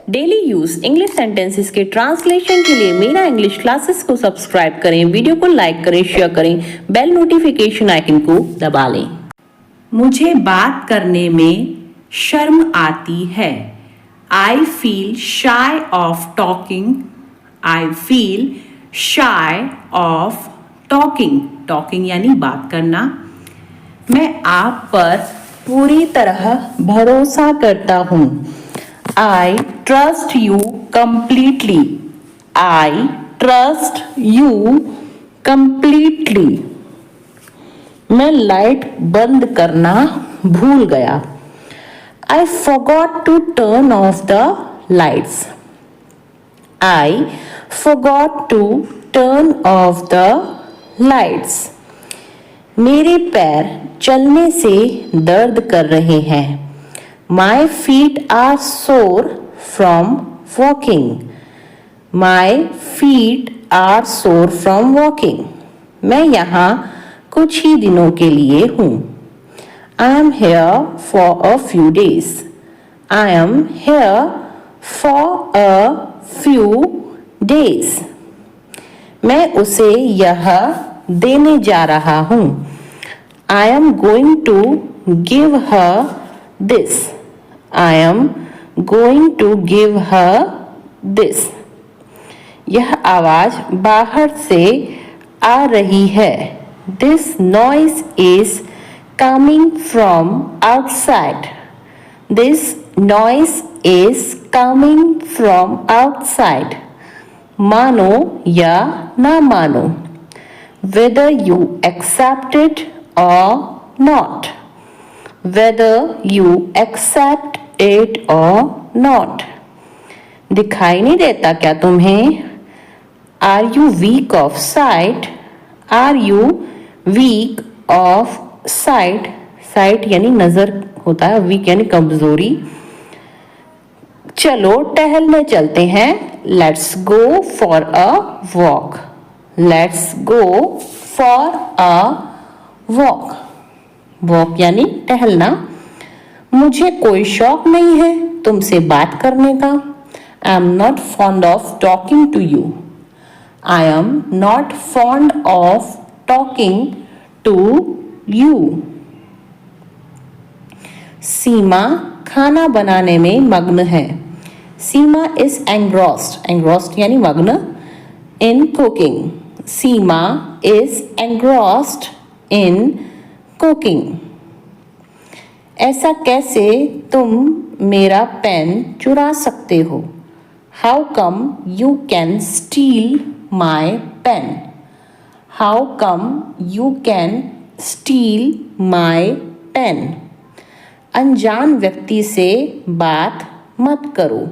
Daily use English sentences के translation के लिए मेरा इंग्लिश क्लासेस को सब्सक्राइब करें, वीडियो को लाइक करें, शेयर करें, बेल नोटिफिकेशन आइकन को दबा लें। मुझे बात करने में शर्म आती है। I feel shy of talking. I feel shy of talking. Talking यानी बात करना। मैं आप पर पूरी तरह भरोसा करता हूँ। I trust you completely. I trust you completely. मैं लाइट बंद करना भूल गया। I forgot to turn off the lights. I forgot to turn off the lights. मेरे पैर चलने से दर्द कर रहे हैं। My feet are sore from walking. My feet are sore from walking. मैं यहाँ कुछ ही दिनों के लिए हूँ। I am here for a few days. I am here for a few days. मैं उसे यह देने जा रहा हूँ। I am going to give her this. I am going to give her this. यह आवाज बाहर से आ रही है। This noise is coming from outside. This noise is coming from outside. मानो या ना मानो। Whether you accept it or not. Whether you accept it or not. दिखाई नहीं देता क्या तुम्हें? Are you weak of sight? Are you weak of sight? Sight यानी नजर होता है, weak यानी कमजोरी। चलो टहलने चलते हैं। Let's go for a walk. Let's go for a walk. Walk यानी टहलना। मुझे कोई शौक नहीं है तुमसे बात करने का। I am not fond of talking to you. I am not fond of talking to you. सीमा खाना बनाने में मग्न है। सीमा is engrossed. Engrossed यानी मग्न in cooking. Seema is engrossed in cooking. ऐसा कैसे तुम मेरा पेन चुरा सकते हो? How come you can steal my pen? How come you can steal my pen? अनजान व्यक्ति से बात मत करो।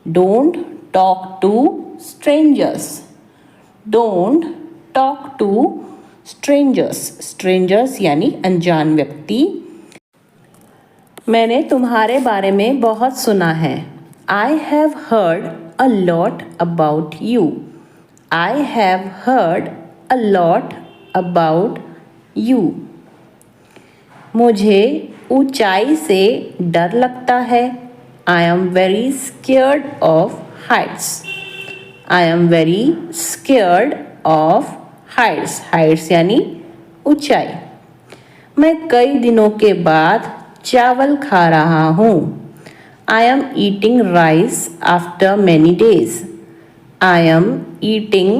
Don't talk to strangers. Don't talk to strangers. Strangers यानी अनजान व्यक्ति। मैंने तुम्हारे बारे में बहुत सुना है। I have heard a lot about you. I have heard a lot about you. मुझे ऊंचाई से डर लगता है। I am very scared of heights. I am very scared of heights. Heights यानी ऊंचाई। मैं कई दिनों के बाद चावल खा रहा हूँ। I am eating rice after many days. I am eating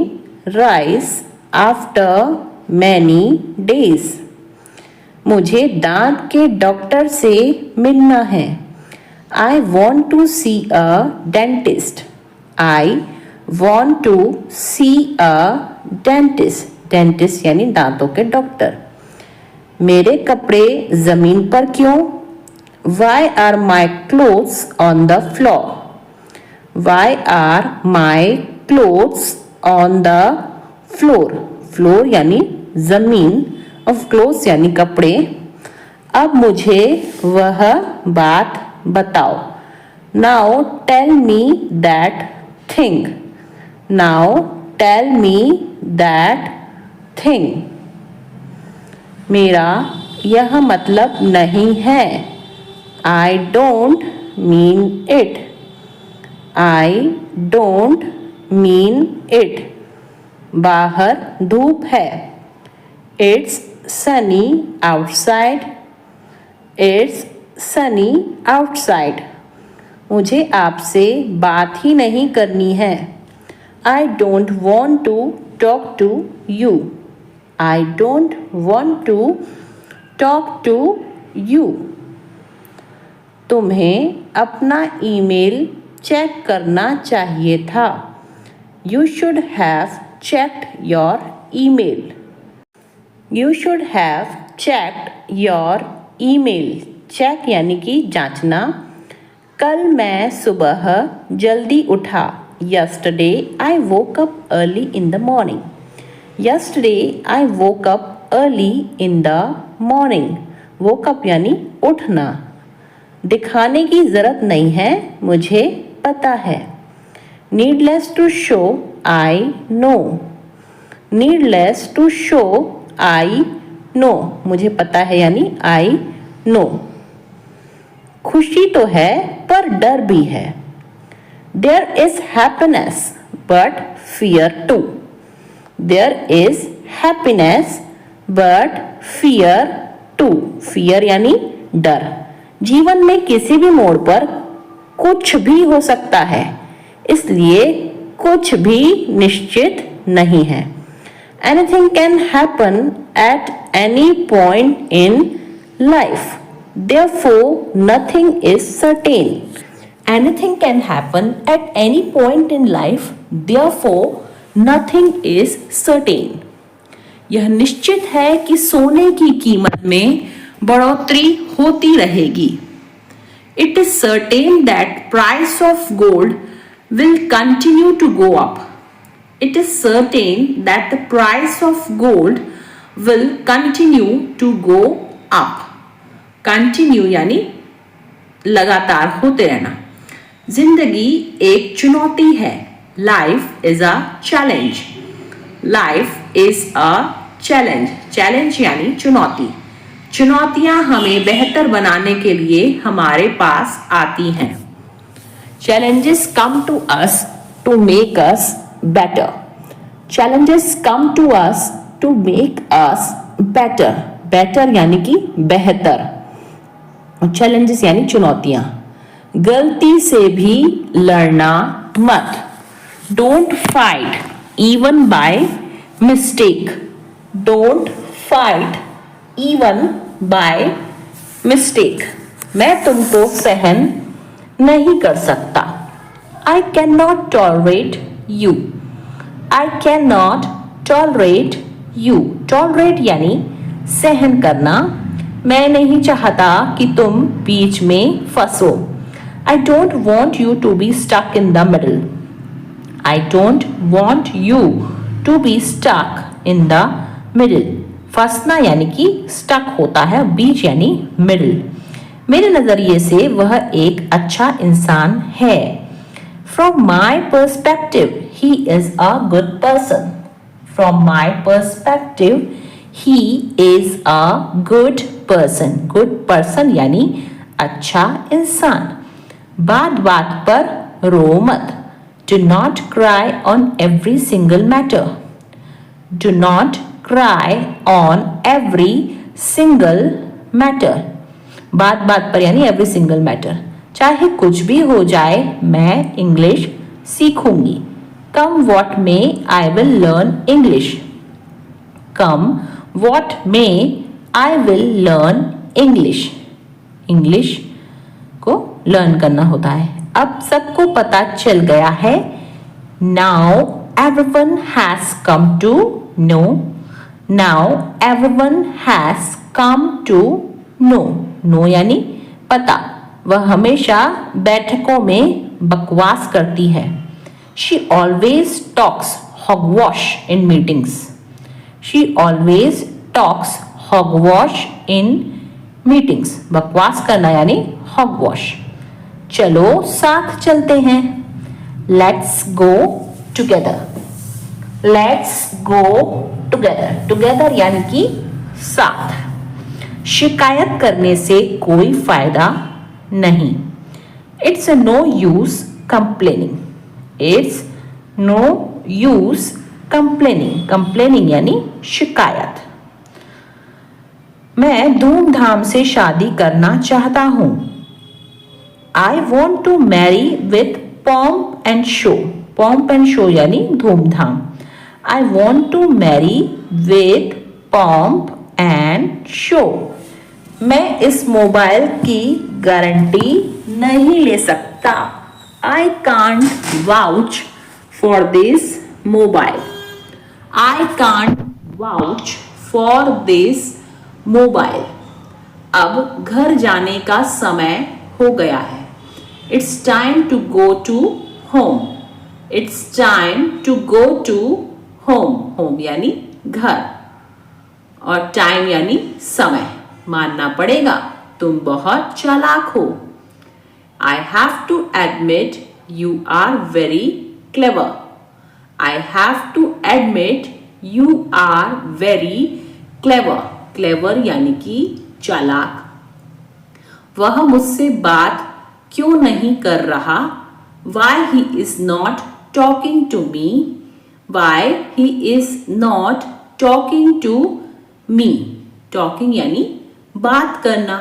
rice after many days. मुझे दांत के डॉक्टर से मिलना है। I want to see a dentist. I want to see a dentist. Dentist यानी दांतों के डॉक्टर। मेरे कपड़े जमीन पर क्यों? Why are my clothes on the floor? Why are my clothes on the floor? Floor यानी जमीन और clothes यानी कपड़े। अब मुझे वह बात बताओ। Now tell me that thing. Now tell me that thing. मेरा यह मतलब नहीं है। I don't mean it. I don't mean it. बाहर धूप है। It's sunny outside. It's sunny outside. मुझे आपसे बात ही नहीं करनी है। I don't want to talk to you. I don't want to talk to you. तुम्हें अपना ईमेल चेक करना चाहिए था। You should have checked your email. You should have checked your email. Check यानी कि जांचना। कल मैं सुबह जल्दी उठा। Yesterday I woke up early in the morning. Yesterday I woke up early in the morning. Woke up यानी उठना। दिखाने की ज़रूरत नहीं है, मुझे पता है। Needless to show I know. Needless to show I know. मुझे पता है यानी आई नो। खुशी तो है पर डर भी है। There is happiness but fear too. There is happiness but fear too. Fear यानी डर। जीवन में किसी भी मोड़ पर कुछ भी हो सकता है, इसलिए कुछ भी निश्चित नहीं है। Anything can happen at any point in life. Therefore, nothing is certain. Anything can happen at any point in life. Therefore, nothing is certain. यह निश्चित है कि सोने की कीमत में बढ़ोतरी होती रहेगी। It is certain that price of gold will continue to go up. It is certain that the price of gold will continue to go up. Continue यानी लगातार होते रहना। जिंदगी एक चुनौती है। Life is a challenge. Life is a challenge. Challenge यानी चुनौती। चुनौतियां हमें बेहतर बनाने के लिए हमारे पास आती हैं। Challenges come to us to make us better. Challenges come to us to make us better. Better यानी कि बेहतर। Challenges यानी चुनौतियां। गलती से भी लड़ना मत। Don't fight even by mistake. Don't fight even by mistake. मैं तुमको सहन नहीं कर सकता। I cannot tolerate you. I cannot tolerate you. Tolerate यानी सहन करना। मैं नहीं चाहता कि तुम बीच में फंसो। I don't want you to be stuck in the middle. I don't want you to be stuck in the middle. फंसना यानी कि stuck होता है, बीच यानी middle. मेरे नजरिए से वह एक अच्छा इंसान है। From my perspective, he is a good person. From my perspective, he is a good person. Good person यानी अच्छा इंसान। बात बात पर रो मत। Do not cry on every single matter. Do not cry on every single matter. बात बात पर यानी every single matter. चाहे कुछ भी हो जाए, मैं English सीखूंगी। Come what may, I will learn English. Come what may, I will learn English. English को लर्न करना होता है। अब सबको पता चल गया है। Now everyone has come to know. Now everyone has come to know. Know यानी पता। वह हमेशा बैठकों में बकवास करती है। She always talks hogwash in meetings. She always talks hogwash in meetings. बकवास करना यानी hogwash. चलो साथ चलते हैं। Let's go together. Let's go together. Together यानी कि साथ। शिकायत करने से कोई फायदा नहीं। It's no use complaining. It's no use complaining. Complaining यानी शिकायत. मैं धूमधाम से शादी करना चाहता हूँ. I want to marry with pomp and show. Pomp and show यानी धूमधाम. I want to marry with pomp and show. मैं इस मोबाइल की गारंटी नहीं ले सकता. I can't vouch for this mobile. I can't vouch for this mobile. अब घर जाने का समय हो गया है. It's time to go to home. It's time to go to home. Home यानी घर और time यानी समय. मानना पड़ेगा तुम बहुत चालाक हो. I have to admit you are very clever. I have to admit you are very clever. Clever यानी कि चालाक. वह मुझसे बात क्यों नहीं कर रहा? Why he is not talking to me? Why he is not talking to me? Talking यानी बात करना.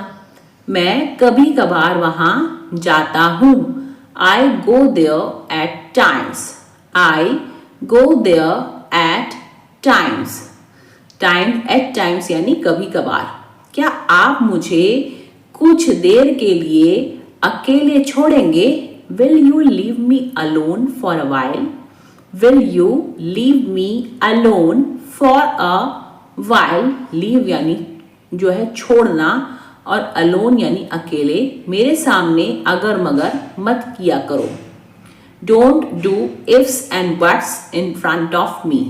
मैं कभी कभार वहाँ जाता हूँ. I go there at times. I go there at times. Time at times यानी कभी कभार. क्या आप मुझे कुछ देर के लिए अकेले छोड़ेंगे? Will you leave me alone for a while? Will you leave me alone for a while? Leave यानी जो है छोड़ना और alone यानी अकेले. मेरे सामने अगर मगर मत किया करो. Don't do ifs and buts in front of me.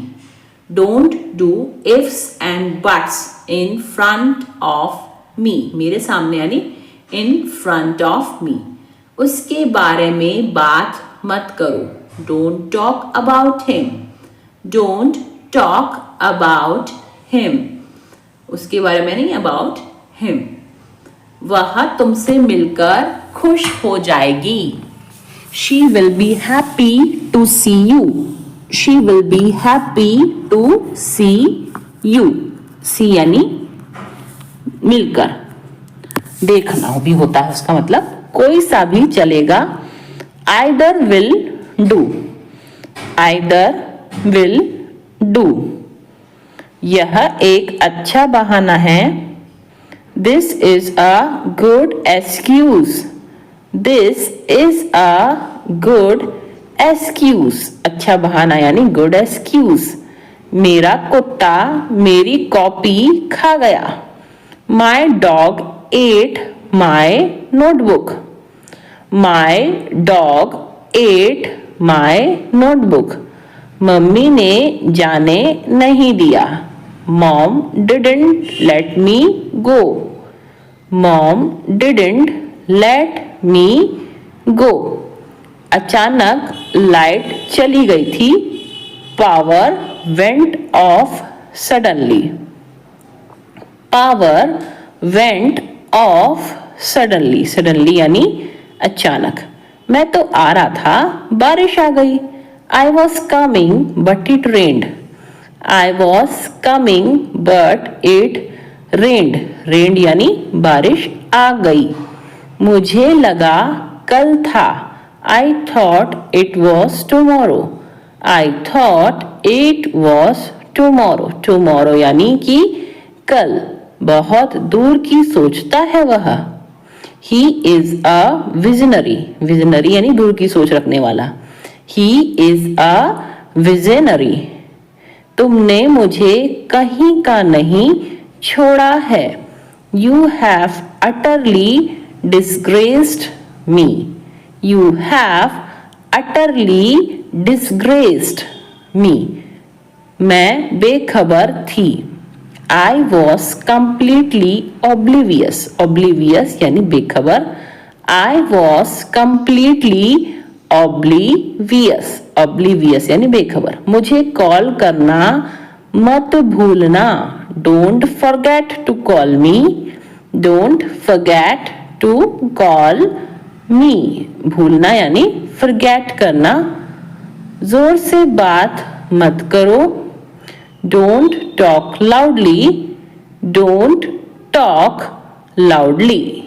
Don't do ifs and buts in front of me. मेरे सामने यानी in front of me. उसके बारे में बात मत करो. Don't talk about him. Don't talk about him. उसके बारे में नहीं, about him. वह तुमसे मिलकर खुश हो जाएगी. She will be happy to see you. She will be happy to see you. See यानी मिलकर. देखना भी होता है उसका मतलब. कोई सा भी चलेगा. Either will do. Either will do. यह एक अच्छा बहाना है. This is a good excuse. This is a good excuse. अच्छा बहाना यानी good excuse. मेरा कुत्ता मेरी कॉपी खा गया. My dog ate my notebook. My dog ate my notebook. Mummy ने जाने नहीं दिया. Mom didn't let me go. Mom didn't let me go. अचानक लाइट चली गई थी. Power went off suddenly. Power went off suddenly. Suddenly यानी अचानक. मैं तो आ रहा था, बारिश आ गई. I was coming but it rained. I was coming but it rained. Rained यानी बारिश आ गई. मुझे लगा कल था. I thought it was tomorrow. I thought it was tomorrow. Tomorrow यानी कि कल. बहुत दूर की सोचता है वह. He is a visionary. Visionary यानी दूर की सोच रखने वाला. He is a visionary. तुमने मुझे कहीं का नहीं छोड़ा है. You have utterly disgraced me. You have utterly disgraced me. मैं बेखबर थी. I was completely oblivious. Oblivious यानी बेखबर. I was completely oblivious. Oblivious यानी बेखबर. मुझे कॉल करना मत भूलना. Don't forget to call me. Don't forget to call me. भूलना यानी फॉरगेट करना, जोर से बात मत करो, don't talk loudly, don't talk loudly.